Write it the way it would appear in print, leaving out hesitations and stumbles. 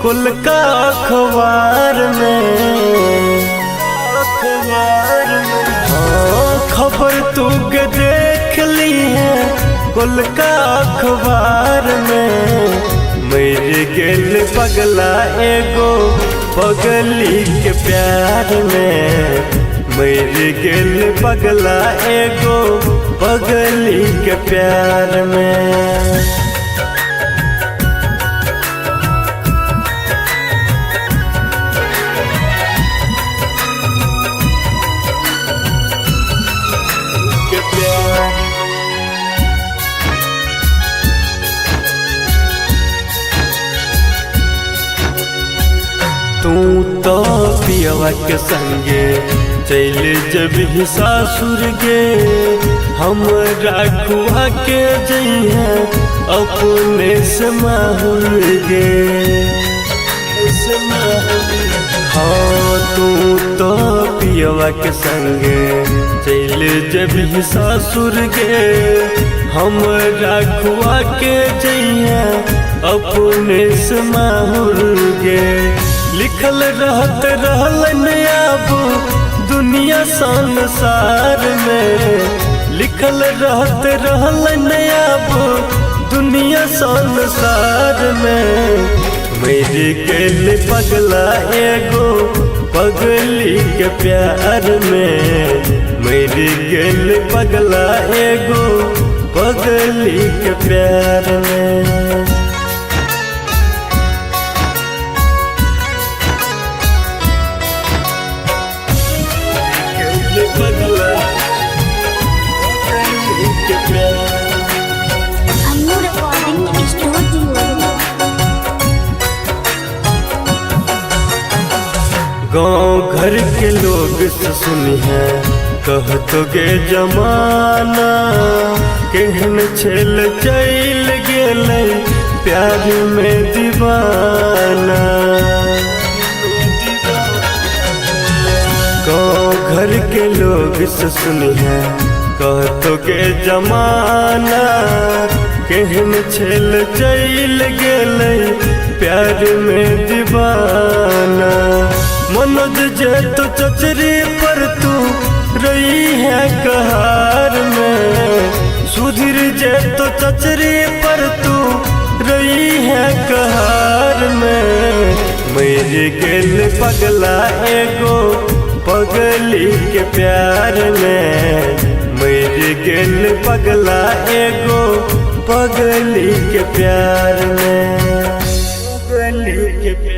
कुल का अखबार में हाँ, खबर तू के देख ली है कुल का अखबार में। मेरे गेल पगला एगो पगली के प्यार में। मेरे गेल पगला एगो पगली के प्यार में। तू तो पियवा के संगे चल जब ही सासुर गे, हम राखुआ के जइहे अपने से माहुर गे। हाँ तू तो पियवा के संगे चल जब ही सासुर गे, हम राखुआ के जइहे अपने से माहुर गे। लिखल रहत रहल नयाबू दुनिया संसार में। लिखल रहत रहल नयाबू दुनिया संसार में। मेरे गेल पगला एगो पगली के प्यार में। मेरे गेल पगला एगो पगली के प्यार में। गाँव घर के लोग से सुनी है कहतो गे जमाना, केहन छेल चल गेलै प्यार में दीवाना। गाँव घर के लोग से सुनी है कहतो गे जमाना, केहन छेल चल गेलै प्यार में दीवाना। मनोज जे तो चचरी पर तू रही है कहार में। सुधीर जे तो चचरी पर तू रही है कहार में। मेरे गेल पगला एगो पगली के प्यार में। मेरे गेल पगला एगो पगली के प्यार में। पगली के प्यार